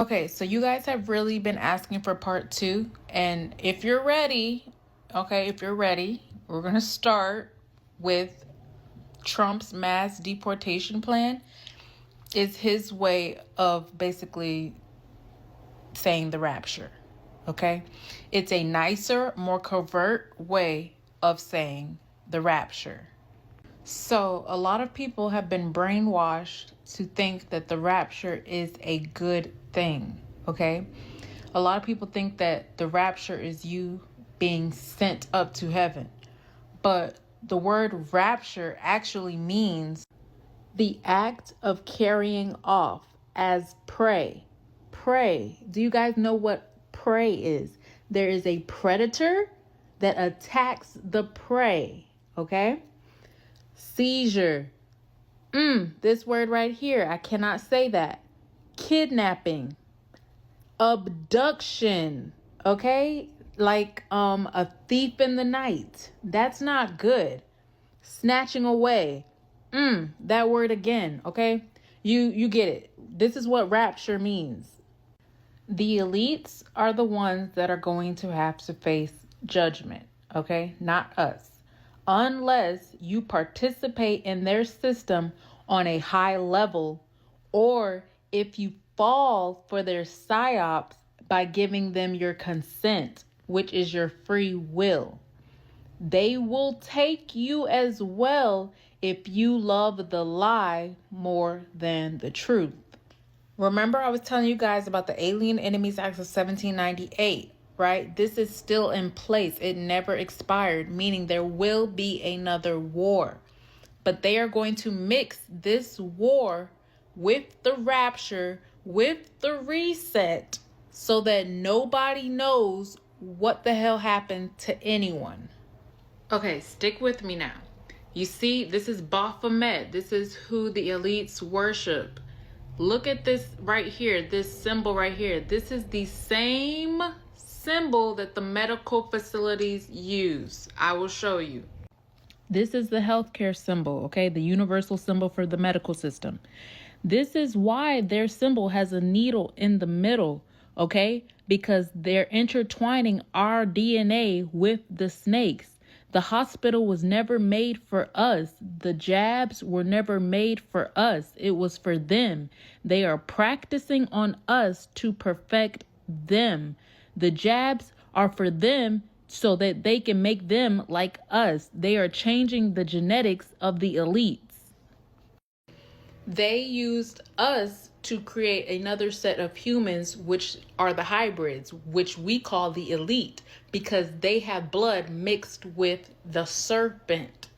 Okay, so you guys have really been asking for part two. And if you're ready, we're going to start with Trump's mass deportation plan. Is his way of basically saying the rapture. Okay? It's a nicer, more covert way of saying the rapture. So, a lot of people have been brainwashed to think that the rapture is a good thing, okay? A lot of people think that the rapture is you being sent up to heaven. But the word rapture actually means the act of carrying off as prey. Prey. Do you guys know what prey is? There is a predator that attacks the prey, okay? Seizure. This word right here, I cannot say that. Kidnapping. Abduction. Okay? Like a thief in the night. That's not good. Snatching away. That word again, okay? You get it. This is what rapture means. The elites are the ones that are going to have to face judgment, okay? Not us. Unless you participate in their system on a high level, or if you fall for their psyops by giving them your consent, which is your free will. They will take you as well if you love the lie more than the truth. Remember, I was telling you guys about the Alien Enemies Act of 1798, right? This is still in place. It never expired, meaning there will be another war. But they are going to mix this war with the rapture, with the reset, so that nobody knows what the hell happened to anyone. Okay, stick with me now. You see, this is Baphomet. This is who the elites worship. Look at this right here, this symbol right here. This is the same symbol that the medical facilities use. I will show you. This is the healthcare symbol, okay? The universal symbol for the medical system. This is why their symbol has a needle in the middle, okay? Because they're intertwining our DNA with the snakes. The hospital was never made for us. The jabs were never made for us. It was for them. They are practicing on us to perfect them. The jabs are for them so that they can make them like us. They are changing the genetics of the elites. They used us to create another set of humans, which are the hybrids, which we call the elite, because they have blood mixed with the serpent.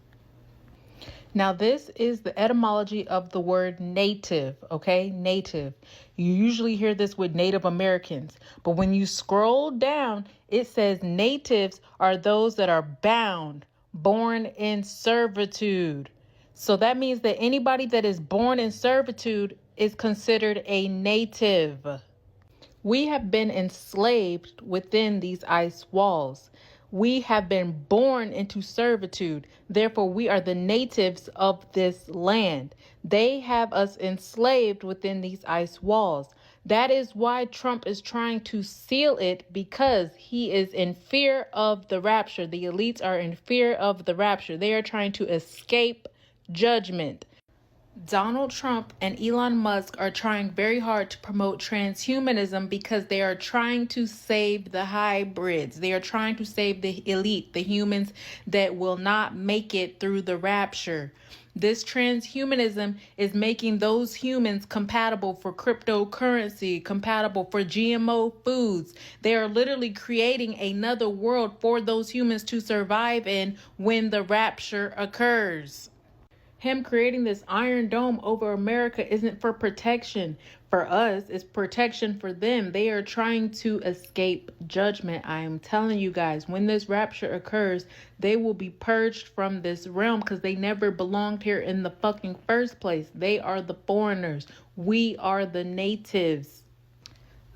Now, this is the etymology of the word native, okay? Native. You usually hear this with Native Americans, but when you scroll down, it says natives are those that are bound, born in servitude. So that means that anybody that is born in servitude is considered a native. We have been enslaved within these ice walls. We have been born into servitude. Therefore, we are the natives of this land. They have us enslaved within these ice walls. That is why Trump is trying to seal it, because he is in fear of the rapture. The elites are in fear of the rapture. They are trying to escape judgment. Donald Trump and Elon Musk are trying very hard to promote transhumanism because they are trying to save the hybrids. They are trying to save the elite, the humans that will not make it through the rapture. This transhumanism is making those humans compatible for cryptocurrency, compatible for GMO foods. They are literally creating another world for those humans to survive in when the rapture occurs. Him creating this iron dome over America isn't for protection for us. It's protection for them. They are trying to escape judgment. I am telling you guys, when this rapture occurs, they will be purged from this realm because they never belonged here in the fucking first place. They are the foreigners. We are the natives.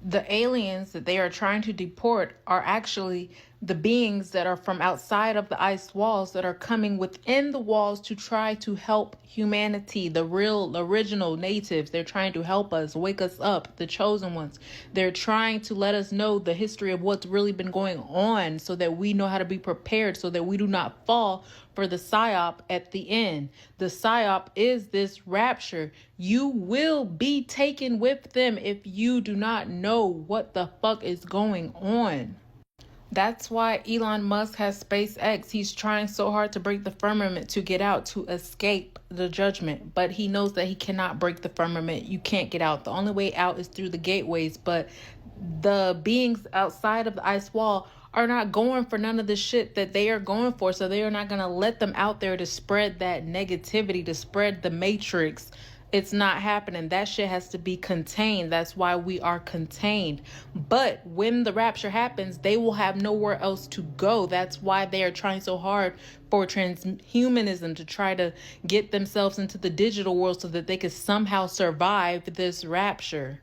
The aliens that they are trying to deport are actually the beings that are from outside of the ice walls that are coming within the walls to try to help humanity, the real original natives. They're trying to help us, wake us up, the chosen ones. They're trying to let us know the history of what's really been going on so that we know how to be prepared, so that we do not fall for the psyop at the end. The psyop is this rapture. You will be taken with them if you do not know what the fuck is going on. That's why Elon Musk has SpaceX. He's trying so hard to break the firmament to get out, to escape the judgment. But he knows that he cannot break the firmament. You can't get out. The only way out is through the gateways. But the beings outside of the ice wall are not going for none of the shit that they are going for. So they are not going to let them out there to spread that negativity, to spread the matrix. It's not happening. That shit has to be contained. That's why we are contained. But when the rapture happens, they will have nowhere else to go. That's why they are trying so hard for transhumanism, to try to get themselves into the digital world so that they could somehow survive this rapture.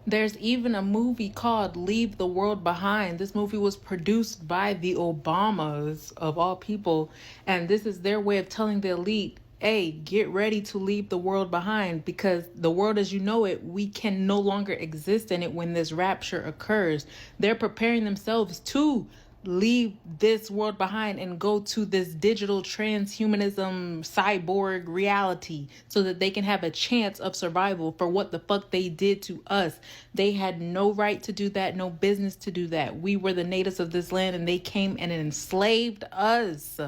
There's even a movie called Leave the World Behind. This movie was produced by the Obamas, of all people. And this is their way of telling the elite, hey, get ready to leave the world behind, because the world as you know it, we can no longer exist in it when this rapture occurs. They're preparing themselves to leave this world behind and go to this digital transhumanism cyborg reality so that they can have a chance of survival for what the fuck they did to us. They had no right to do that, no business to do that. We were the natives of this land and they came and enslaved us.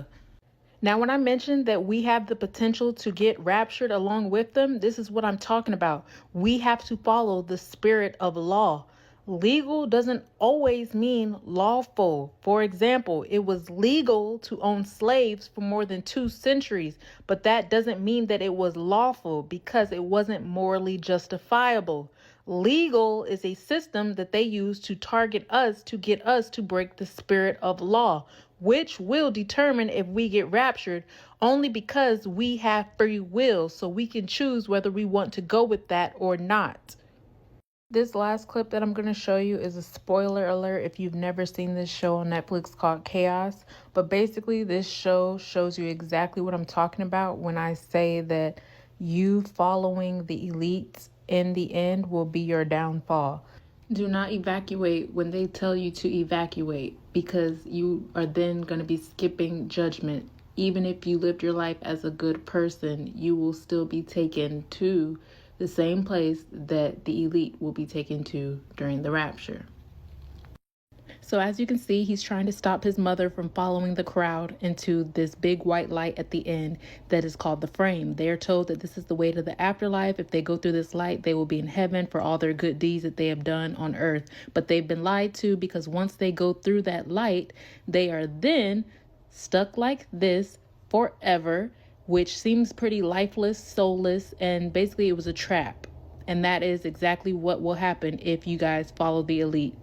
Now, when I mentioned that we have the potential to get raptured along with them, this is what I'm talking about. We have to follow the spirit of law. Legal doesn't always mean lawful. For example, it was legal to own slaves for more than 2 centuries, but that doesn't mean that it was lawful because it wasn't morally justifiable. Legal is a system that they use to target us, to get us to break the spirit of law, which will determine if we get raptured only because we have free will, so we can choose whether we want to go with that or not. This last clip that I'm going to show you is a spoiler alert if you've never seen this show on Netflix called Chaos. But basically, this show shows you exactly what I'm talking about when I say that you following the elites in the end will be your downfall. Do not evacuate when they tell you to evacuate, because you are then going to be skipping judgment. Even if you lived your life as a good person, you will still be taken to the same place that the elite will be taken to during the rapture. So as you can see, he's trying to stop his mother from following the crowd into this big white light at the end that is called the frame. They are told that this is the way to the afterlife. If they go through this light, they will be in heaven for all their good deeds that they have done on earth. But they've been lied to, because once they go through that light, they are then stuck like this forever, which seems pretty lifeless, soulless, and basically it was a trap. And that is exactly what will happen if you guys follow the elite.